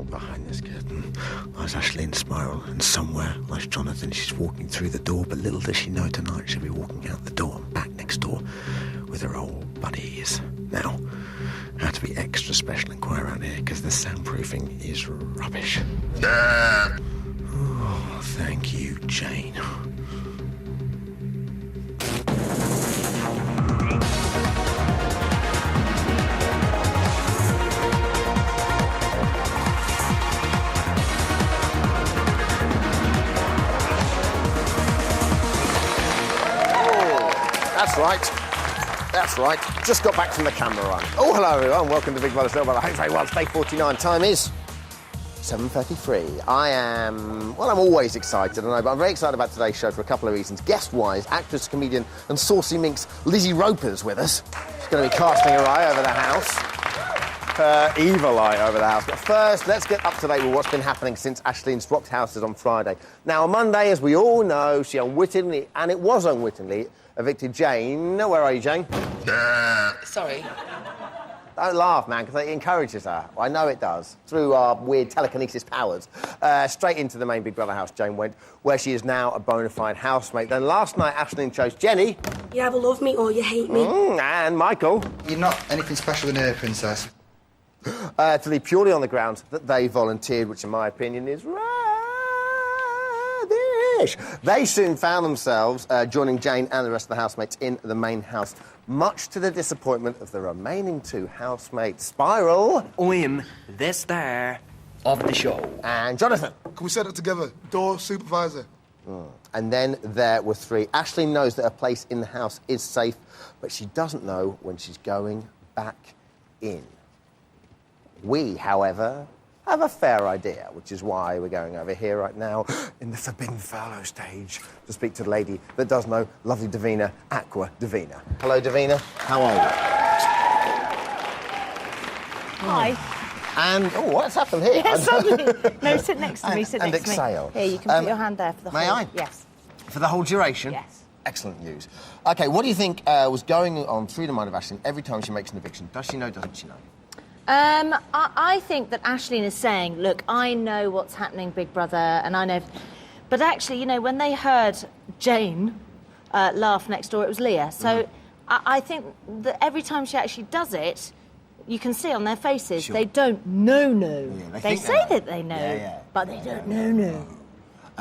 behind this curtain lies Ashley and Spiral, and somewhere lies Jonathan. She's walking through the door, but little does she know tonight she'll be walking out the door and back next door with her old buddies. Now, I have to be extra special and quiet around here because the soundproofing is rubbish. Oh, thank you, Jane. That's right. Just got back from the camera run. Oh, hello, everyone. Welcome to Big Brother Show. I hope very well. It's day 49. Time is 7:33. I'm always excited, I know, but I'm very excited about today's show for a couple of reasons. Guest-wise, actress, comedian and Saucy Minx Lizzie Roper's with us. She's going to be casting her eye over the house. Her evil eye over the house. But first, let's get up to date with what's been happening since Aisling swapped houses on Friday. Now, on Monday, as we all know, she unwittingly, and it was unwittingly, evicted Jane. Where are you, Jane? Sorry. Don't laugh, man, because it encourages her. Well, I know it does. Through our weird telekinesis powers. Straight into the main Big Brother house Jane went, where she is now a bona fide housemate. Then last night, Aisling chose Jenny. You either love me or you hate me. And Michael. You're not anything special in here, Princess. To leave purely on the grounds that they volunteered, which in my opinion is rubbish. They soon found themselves joining Jane and the rest of the housemates in the main house, much to the disappointment of the remaining two housemates, Spiral. I'm the star of the show. And Jonathan. Can we set it together? Door supervisor. And then there were three. Aisling knows that her place in the house is safe, but she doesn't know when she's going back in. We, however, have a fair idea, which is why we're going over here right now in the Forbidden Furlough stage to speak to the lady that does know lovely Davina, Aqua Davina. Hello, Davina. How are you? Hi. And, oh, what's happened here? Yeah, suddenly. No, sit next to me, sit and next to me. exhale. Here, you can put your hand there for the whole... May I? Yes. For the whole duration? Yes. Excellent news. OK, what do you think was going on through the mind of Aisling every time she makes an eviction? Does she know, doesn't she know? I think that Aisling is saying, look, I know what's happening, Big Brother, and I know... But actually, you know, when they heard Jane laugh next door, it was Leah. So I think that every time she actually does it, you can see on their faces, they don't know. Yeah, they say that they know, but they don't know.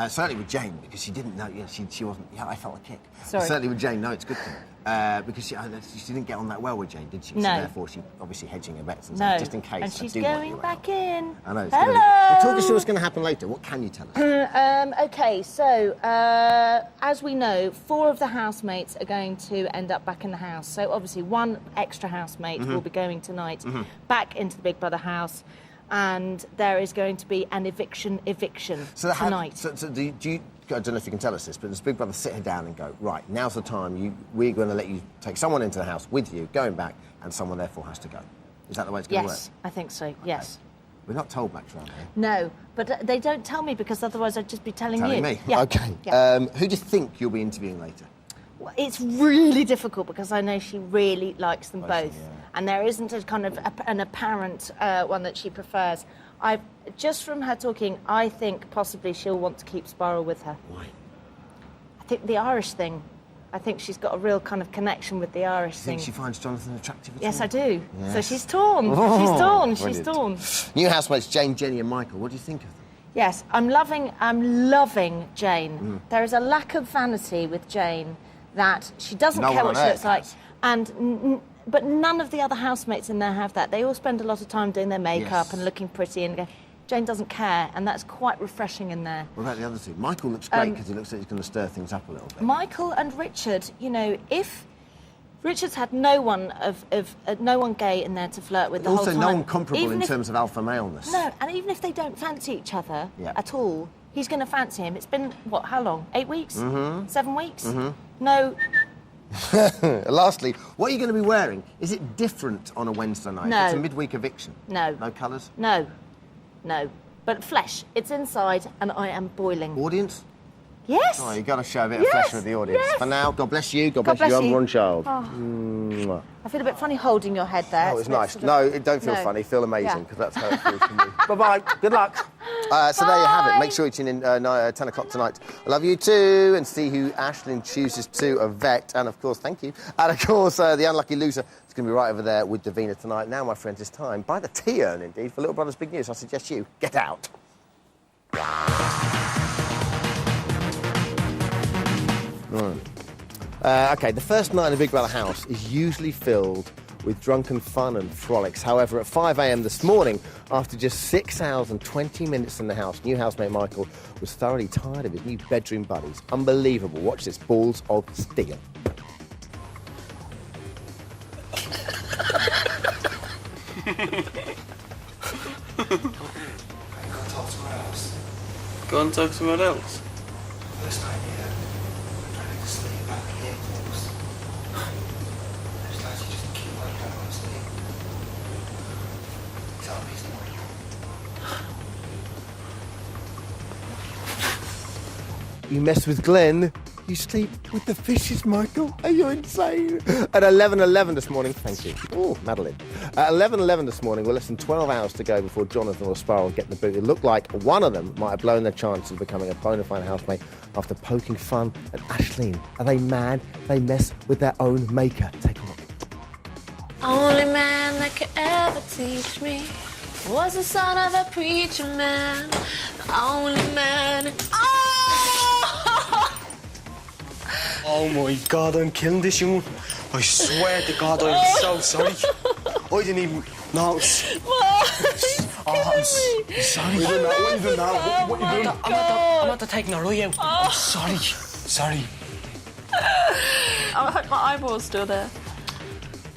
Certainly with Jane, because she didn't know. Yeah, she wasn't... Yeah, I felt a kick. Sorry. Certainly with Jane, no, it's a good thing. Because she didn't get on that well with Jane, did she? No. So therefore, she obviously hedging her bets and just in case. And she's going back in. I know. Hello. Well, talk us through what's going to happen later. What can you tell us? OK, so, as we know, 4 of the housemates are going to end up back in the house. So, obviously, 1 extra housemate will be going tonight back into the Big Brother house. And there is going to be an eviction tonight. So do you... I don't know if you can tell us this, but does Big Brother sit her down and go, right, now's the time, we're going to let you take someone into the house with you, going back, and someone therefore has to go? Is that the way it's going to work? Yes, I think so, yes. We're not told much around here. No, but they don't tell me because otherwise I'd just be telling you. Me? Yeah. OK. Yeah. Who do you think you'll be interviewing later? Well, it's really difficult because I know she really likes them both. Yeah. And there isn't a kind of an apparent one that she prefers. Just from her talking, I think possibly she'll want to keep Spiral with her. Why? I think the Irish thing. I think she's got a real kind of connection with the Irish thing. Do you think she finds Jonathan attractive at all? Yes, I do. Yes. So she's torn. She's torn. New housemates, Jane, Jenny and Michael. What do you think of them? Yes, I'm loving Jane. There is a lack of vanity with Jane that she doesn't care what she looks like. But none of the other housemates in there have that. They all spend a lot of time doing their makeup and looking pretty, and Jane doesn't care, and that's quite refreshing in there. What about the other two? Michael looks great because he looks like he's going to stir things up a little bit. Michael and Richard, you know, if Richard's had no one gay in there to flirt with the whole time. Also, no one comparable in terms of alpha maleness. No, and even if they don't fancy each other at all, he's going to fancy him. It's been, what, how long? 8 weeks? 7 weeks? No... Lastly, what are you going to be wearing? Is it different on a Wednesday night? No. It's a midweek eviction. No. No colours? No. But flesh. It's inside and I am boiling. Audience? Yes. Oh, you've got to show a bit of flesh with the audience. Yes. For now, God bless you, God God bless your bless you. unborn child. Oh. Mwah. I feel a bit funny holding your head there. Oh, it's a bit nice. sort of- No, it don't feel No. funny. Feel amazing, Yeah. because that's how it feels to me. Bye-bye. Good luck. So there you have it. Make sure you tune in 10 o'clock tonight. I love you too, and see who Aisling chooses to evict. And, of course, thank you. And, of course, the unlucky loser is going to be right over there with Davina tonight. Now, my friends, it's time, by the tea urn, indeed, for Little Brother's Big News. I suggest you get out. OK, the first night in the Big Brother house is usually filled with drunken fun and frolics. However, at 5 a.m. this morning, after just 6 hours and 20 minutes in the house, new housemate Michael was thoroughly tired of his new bedroom buddies. Unbelievable. Watch this. Balls of steel. Go and talk somewhere else. First night here, I'm trying to sleep back here, folks. It's like you just keep like that, honestly. Tell me something. You mess with Glenn, you sleep with the fishes, Michael. Are you insane? At 11:11 this morning, thank you. Oh, Madeline. At 11:11 this morning, with less than 12 hours to go before Jonathan or Spiral get in the boot, it looked like one of them might have blown their chance of becoming a bona fide housemate after poking fun at Aisling. Are they mad? They mess with their own maker. Take a look. Only man that could ever teach me was the son of a preacher man. The only man. Oh my God, I'm killing this young one. I swear to God, I'm so sorry. I didn't even know. I'm sorry. What are you doing now? What are you doing? I'm not taking her eye out. I'm sorry. Sorry. I hope my eyeball's still there.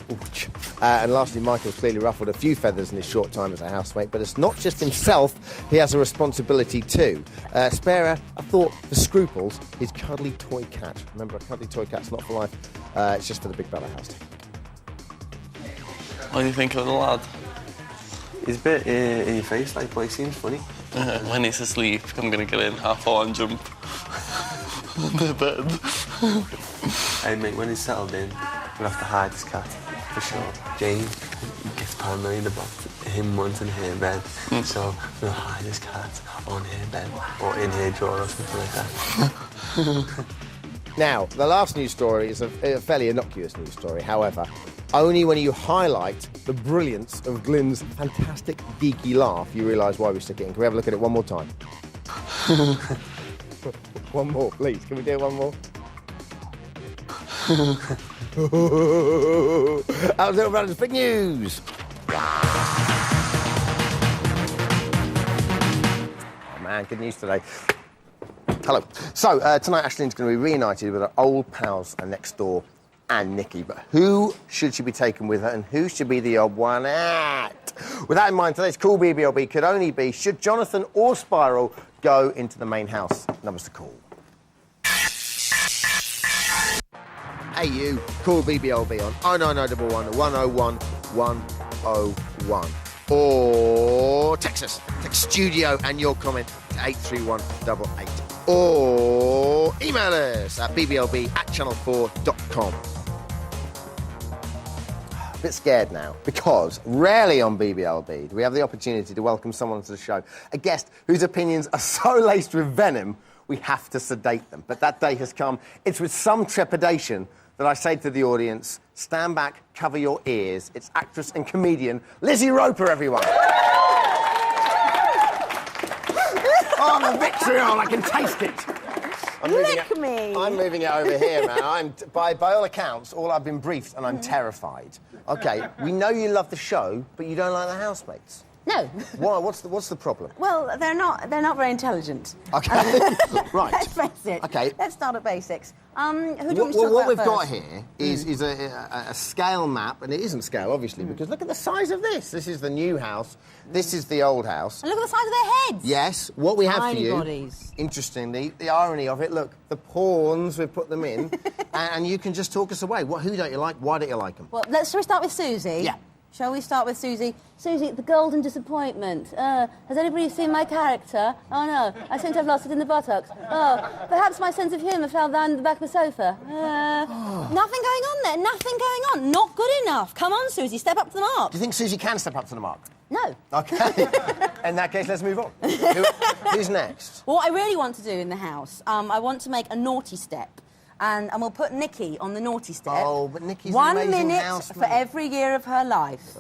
Ouch. And lastly, Michael's clearly ruffled a few feathers in his short time as a housemate, but it's not just himself, he has a responsibility too. Spare a thought for Scruples, his cuddly toy cat. Remember, a cuddly toy cat's not for life, it's just for the Big Brother house. What do you think of the lad? He's a bit in your face, like, but he seems funny. When he's asleep, I'm going to get in half-on jump on the bed. Hey, mate, when he's settled in, we'll have to hide his cat, for sure. Jane gets paranoid about him wanting her bed, so we'll hide his cat on her bed, or in her drawer or something like that. Now, the last news story is a fairly innocuous news story. However, only when you highlight the brilliance of Glenn's fantastic geeky laugh, you realise why we stick it in. Can we have a look at it one more time? One more, please. Can we do it one more? That was Little Brother's Big News. Oh, man, good news today. Hello. So, tonight Aisling's going to be reunited with her old pals next door and Nikki. But who should she be taking with her and who should be the odd one out? With that in mind, today's Cool BBLB could only be, should Jonathan or Spiral go into the main house? Numbers to call. Hey you, call BBLB on 09911 101 101. Or text us. Text studio and your comment to 83188. Or email us at bblb@channel4.com. A bit scared now, because rarely on BBLB do we have the opportunity to welcome someone to the show, a guest whose opinions are so laced with venom, we have to sedate them. But that day has come. It's with some trepidation that I say to the audience, stand back, cover your ears. It's actress and comedian Lizzie Roper, everyone. Oh, the vitriol, I can taste it. I'm moving it over here, man. By all accounts, all I've been briefed and I'm terrified. OK, we know you love the show, but you don't like the housemates. No. Why? What's the problem? Well, they're not very intelligent. OK, right. Let's face it. OK. Let's start at basics. Who do you want to talk what about we've first? got here is a scale map, and it isn't scale, obviously, because look at the size of this. This is the new house. This is the old house. And look at the size of their heads. Yes, what we have Tiny for you, bodies. Interestingly, the irony of it, look, the pawns, we've put them in, and you can just talk us away. Who don't you like? Why don't you like them? Well, shall we start with Susie? Yeah. Shall we start with Susie? Susie, the golden disappointment. Has anybody seen my character? Oh, no. I seem to have lost it in the buttocks. Oh, perhaps my sense of humour fell down the back of the sofa. Nothing going on there. Nothing going on. Not good enough. Come on, Susie. Step up to the mark. Do you think Susie can step up to the mark? No. OK. In that case, let's move on. Who's next? What I really want to do in the house, I want to make a naughty step. And we'll put Nikki on the naughty step. Oh, but Nikki's 1 an amazing minute housemate. for every year of her life.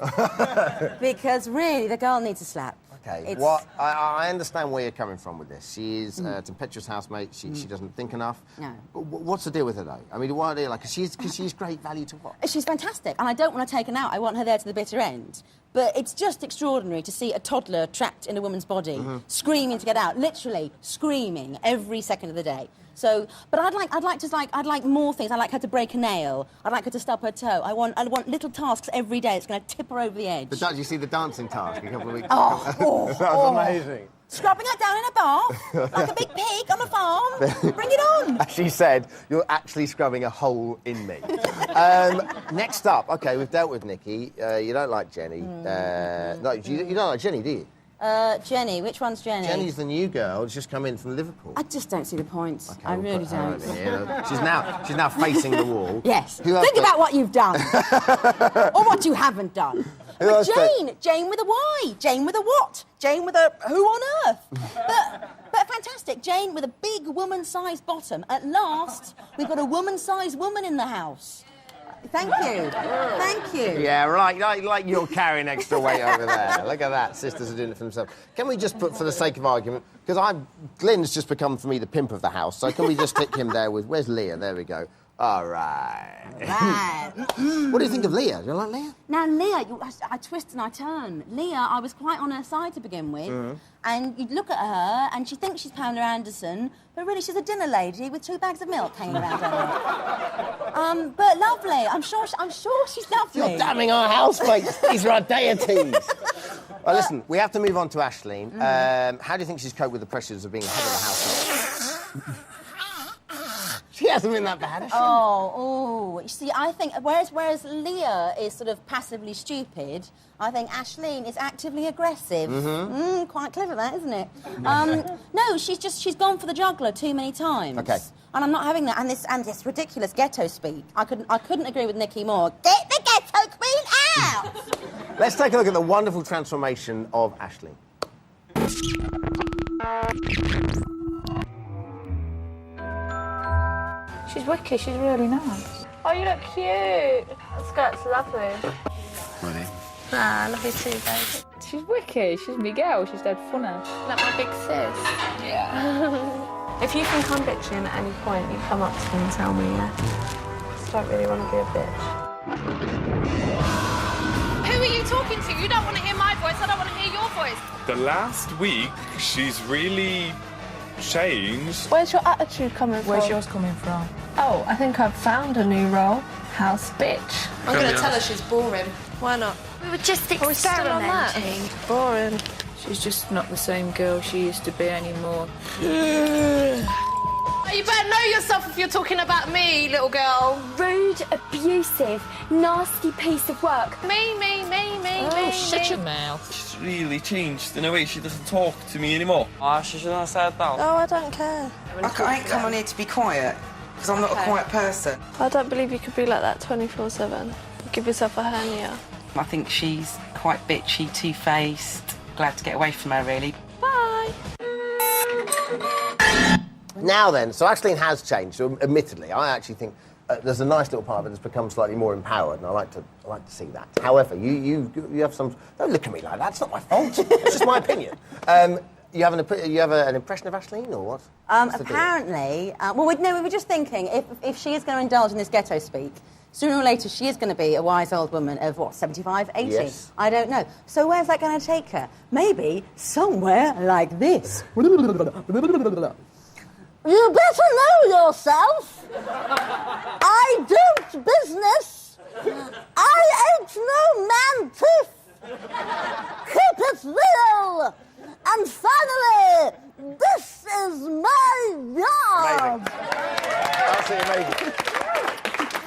Because really, the girl needs a slap. OK, what I understand where you're coming from with this. She is a tempestuous housemate. She doesn't think enough. No. What's the deal with her, though? I mean, what are they like? Because she's great value to watch. She's fantastic, and I don't want to take her out. I want her there to the bitter end. But it's just extraordinary to see a toddler trapped in a woman's body, screaming to get out, literally screaming every second of the day. So, but I'd like more things. I'd like her to break a nail. I'd like her to stub her toe. I want little tasks every day that's going to tip her over the edge. Did you see the dancing task a couple of weeks ago? That was amazing. Scrubbing her down in a bath, like a big pig on a farm. Bring it on. She said, you're actually scrubbing a hole in me. Next up, OK, we've dealt with Nikki. You don't like Jenny. No, you don't like Jenny, do you? Jenny. Which one's Jenny? Jenny's the new girl who's just come in from Liverpool. I just don't see the point. Okay, I really don't. She's now facing the wall. Yes. Think about what you've done. Or what you haven't done. But Jane with a Y, Jane with a what? Jane with a who on earth? But fantastic, Jane with a big woman-sized bottom. At last, we've got a woman-sized woman in the house. Thank you. Thank you. Yeah, right, like you're carrying extra weight over there. Look at that, sisters are doing it for themselves. Can we just put, for the sake of argument, because Glenn's just become for me the pimp of the house, so can we just stick him there with, where's Leah? There we go. All right. Right. What do you think of Leah? Do you like Leah? Now, Leah, I twist and I turn. Leah, I was quite on her side to begin with, and you'd look at her, and she thinks she's Pamela Anderson, but really she's a dinner lady with 2 bags of milk hanging around her neck. But lovely. I'm sure she's lovely. You're damning our housemates. These are our deities. Well, listen, we have to move on to Aisling. How do you think she's coped with the pressures of being head of the household? She hasn't been that bad, has she? Oh, you see, I think, whereas Leah is sort of passively stupid, I think Aisling is actively aggressive. Quite clever, that, isn't it? No, she's gone for the juggler too many times. OK. And I'm not having that. And this ridiculous ghetto speak. I couldn't agree with Nikki more. Get the ghetto queen out! Let's take a look at the wonderful transformation of Aisling. She's wicked, she's really nice. Oh, you look cute. That skirt's lovely. Ready? Ah, I love you too, babe. She's wicked, she's my girl, she's dead funny. Like my big sis. Yeah. If you think I'm bitching at any point, you come up to me and tell me, yeah. I just don't really want to be a bitch. Who are you talking to? You don't want to hear my voice, I don't want to hear your voice. The last week, she's really changed. Where's your attitude coming from? Where's yours coming from? Oh, I think I've found a new role. House bitch. I'm going to tell her she's boring. Why not? We were just experimenting. Boring. She's just not the same girl she used to be anymore. You better know yourself if you're talking about me, little girl. Rude, abusive, nasty piece of work. Me. Shut your mouth. She's really changed in a way she doesn't talk to me anymore. She shouldn't have said that. Oh, I don't care. I ain't come on here to be quiet, because I'm not a quiet person. I don't believe you could be like that 24/7. Give yourself a hernia. I think she's quite bitchy, two-faced. Glad to get away from her, really. Bye. Now then, so Aisling has changed. So admittedly, I actually think there's a nice little part of it that's become slightly more empowered, and I like to see that. However, you have some. Don't look at me like that. It's not my fault. It's just my opinion. You have an impression of Aisling, or what? Apparently, we were just thinking if she is going to indulge in this ghetto speak, sooner or later she is going to be a wise old woman of what, 75, 80? Yes. I don't know. So where's that going to take her? Maybe somewhere like this. You better know yourself. I don't business. I ain't no man tiff. Keep it real. And finally, this is my yard. Absolutely amazing.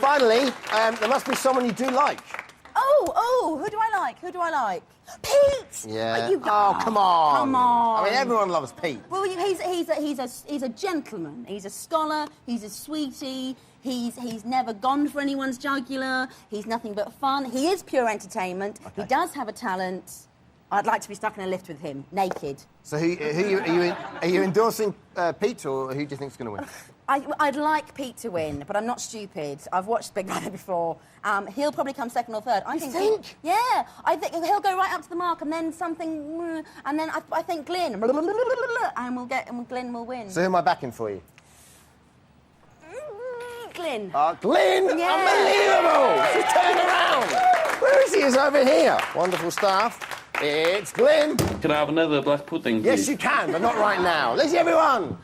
Finally, there must be someone you do like. Oh, Oh, who do I like? Who do I like? Pete! Yeah. You Oh, come on. Come on. I mean, everyone loves Pete. Well, he's a gentleman. He's a scholar. He's a sweetie. He's never gone for anyone's jugular. He's nothing but fun. He is pure entertainment. Okay. He does have a talent. I'd like to be stuck in a lift with him, naked. So are you endorsing Pete, or who do you think's going to win? I'd like Pete to win, but I'm not stupid. I've watched Big Brother before. He'll probably come second or third. I think? Yeah, I think he'll go right up to the mark, and then something, and then I think Glyn, and Glyn will win. So who am I backing for you? Glyn. Glyn! Yeah. Unbelievable! She's turned around. Where is he? He's over here. Wonderful stuff. It's Glyn. Can I have another black pudding, please? Yes, you can, but not right now. Let's see everyone.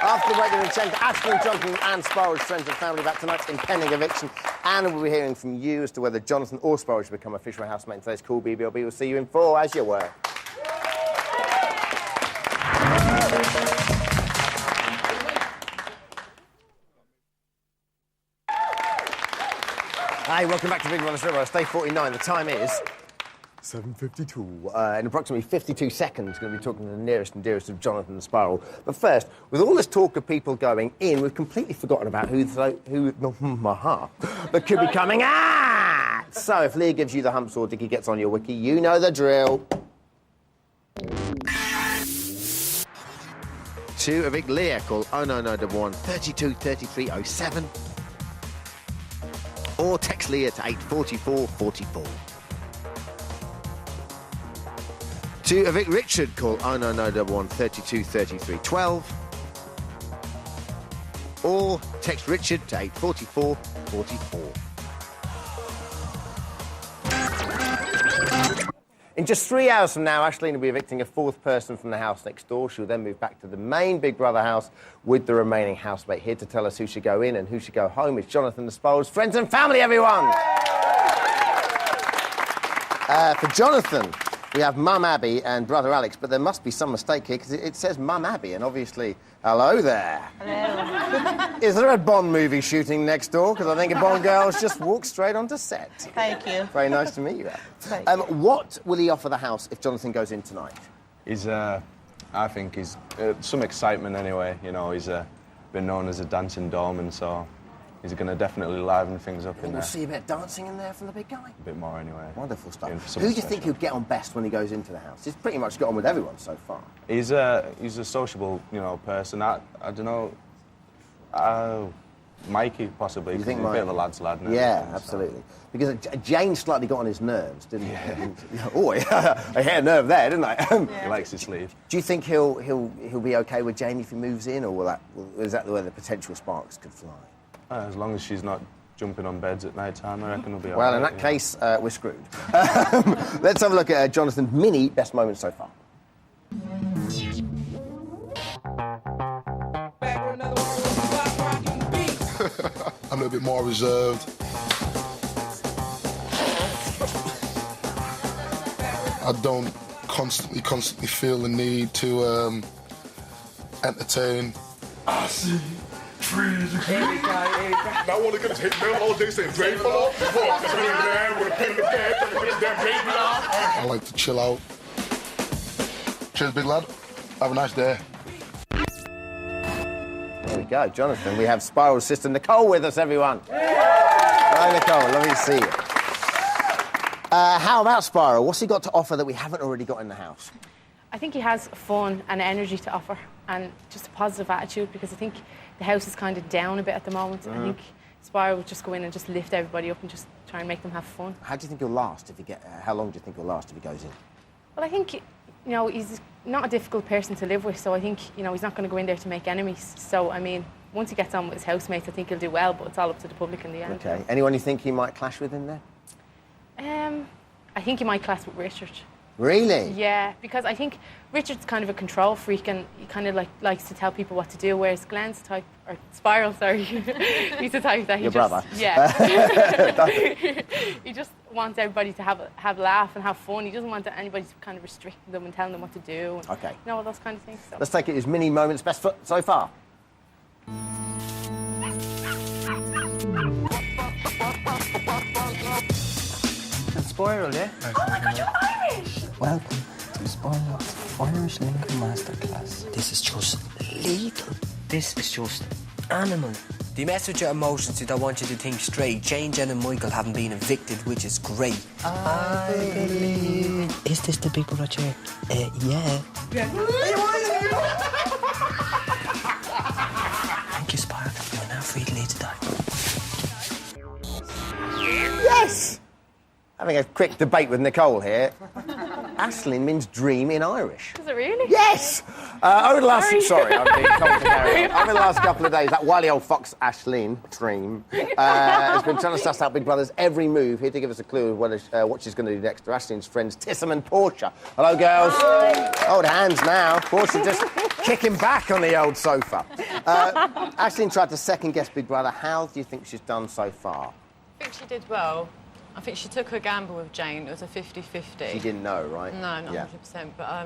After the break, we'll change to Ashley, Jonathan and Sparrow's friends and family back tonight's impending eviction. And we'll be hearing from you as to whether Jonathan or Sparrow should become official housemate in today's Cool BBLB. We'll see you in 4 as you were. Hi, welcome back to Big Brother Silver. It's day 49. The time is 7:52. In approximately 52 seconds, we're going to be talking to the nearest and dearest of Jonathan and Sparrow. But first, with all this talk of people going in, we've completely forgotten about who that could be coming out. So if Leah gives you the humps or Dickie gets on your wiki, you know the drill. To evict Leah, call 09911 32 33 07. Or text Leah to 84444. To evict Richard, call 09911 32 33 12. Or text Richard to 84444. In just 3 hours from now, Aisling will be evicting a 4th person from the house next door. She'll then move back to the main Big Brother house with the remaining housemate. Here to tell us who should go in and who should go home is Jonathan the Sparrow's friends and family, everyone! For Jonathan, we have Mum Abby and Brother Alex, but there must be some mistake here because it says Mum Abby, and obviously, hello there. Hello. Is there a Bond movie shooting next door? Because I think a Bond girl's just walked straight onto set. Thank you. Very nice to meet you. Thank you. What will he offer the house if Jonathan goes in tonight? He's, I think he's some excitement anyway. You know, he's been known as a dancing doorman, so he's going to definitely liven things up in there. We'll see a bit of dancing in there from the big guy. A bit more anyway. Wonderful stuff. Who do you think he'll get on best when he goes into the house? He's pretty much got on with everyone so far. He's a sociable, person. I don't know. Mikey, possibly. You think he's Mikey? A bit of a lad's lad now. Yeah, absolutely. Because Jane slightly got on his nerves, didn't he? Oh, I hit a nerve there, didn't I? He likes his sleeve. Do you think he'll be okay with Jane if he moves in, or is that where the potential sparks could fly? As long as she's not jumping on beds at night time, I reckon we'll be all well, right. in that case, we're screwed. Let's have a look at Jonathan's mini best moments so far. I'm a little bit more reserved. I don't constantly feel the need to entertain. I see trees. Here we go. Now all they're gonna take me all day saying, "Great for all." With a pen in the bed, that baby off. I like to chill out. Cheers, big lad. Have a nice day. There we go, Jonathan. We have Spiral's sister Nicole with us, everyone. Hi, Nicole. Lovely to see you. How about Spiral? What's he got to offer that we haven't already got in the house? I think he has fun and energy to offer and just a positive attitude, because I think the house is kind of down a bit at the moment. I think Spiral would just go in and just lift everybody up and just try and make them have fun. How do you think he'll last if he how long do you think he'll last if he goes in? Well, I think, he's not a difficult person to live with, so I think, he's not going to go in there to make enemies. So, I mean, once he gets on with his housemates, I think he'll do well, but it's all up to the public in the end. Okay. Anyone you think he might clash with in there? I think he might clash with Richard. Really? Yeah, because I think Richard's kind of a control freak and he kind of likes to tell people what to do, whereas Glenn's the type, or Spiral, sorry, he's the type that he Your just... brother. Yeah. He just wants everybody to have a laugh and have fun. He doesn't want anybody to kind of restrict them and telling them what to do. And, Okay. all those kind of things. So. Let's take it as mini moments best so far. Spiral, yeah? Oh my God, you're Irish! Welcome to Spiral's Irish Lingo Masterclass. This is just legal. This is just animal. Do you mess with your emotions? You don't want you to think straight. Jane, Jen and Michael haven't been evicted, which is great. I believe... Is this the Big Brother chair? Yeah. Thank you, Spiral. You're now free to lead today. Yes! Having a quick debate with Nicole here. Aisling means dream in Irish. Is it really? Yes! Over the last... Sorry, I'm being told to carry on. Over the last couple of days, that wily old fox, Aisling, dream, has been trying to suss out Big Brother's every move. Here to give us a clue of what she's going to do next to Aisling's friends, Tissam and Portia. Hello, girls. Hold hands now. Portia just kicking back on the old sofa. Aisling tried to second-guess Big Brother. How do you think she's done so far? I think she did well. I think she took her gamble with Jane. It was a 50-50. She didn't know, right? No, not 100%. But I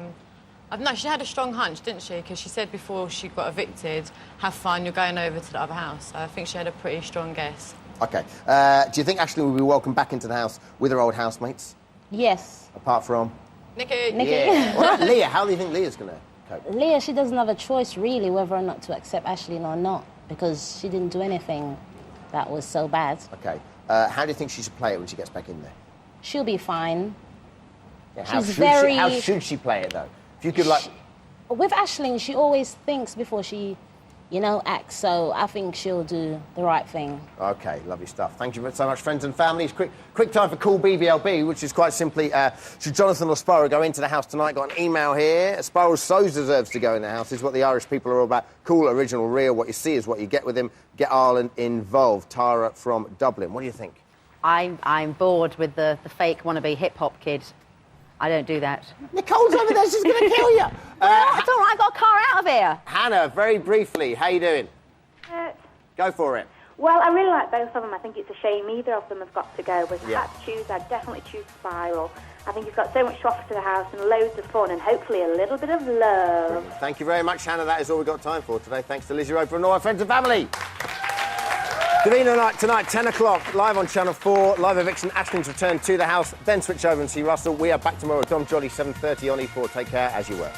don't know, she had a strong hunch, didn't she? Because she said before she got evicted, have fun, you're going over to the other house. So I think she had a pretty strong guess. OK. Do you think Aisling will be welcomed back into the house with her old housemates? Yes. Apart from? Nikki. Yeah. What about Leah? How do you think Leah's going to cope? Leah, she doesn't have a choice, really, whether or not to accept Aisling or not, because she didn't do anything that was so bad. OK. How do you think she should play it when she gets back in there? She'll be fine. Yeah, how should she play it, though? If you could, like... With Aisling, she always thinks before she, acts, so I think she'll do the right thing. OK, lovely stuff. Thank you so much, friends and families. Quick time for Call BBLB, which is quite simply, should Jonathan or Spiral go into the house tonight? Got an email here. Spiral so deserves to go in the house. This is what the Irish people are all about. Cool, original, real. What you see is what you get with him. Get Ireland involved. Tara from Dublin. What do you think? I'm bored with the fake wannabe hip-hop kid. I don't do that. Nicole's over there. She's going to kill you. It's all right. I got a car out of here. Hannah, very briefly, how you doing? Go for it. Well, I really like both of them. I think it's a shame either of them have got to go. But if I had to choose, I'd definitely choose Spiral. I think he's got so much to offer to the house and loads of fun and hopefully a little bit of love. Thank you very much, Hannah. That is all we've got time for today. Thanks to Lizzie Roper and all our friends and family. Davina night tonight, 10 o'clock, live on Channel 4. Live eviction, Aisling's return to the house. Then switch over and see Russell. We are back tomorrow. Dom Jolly, 7:30 on E4. Take care as you were.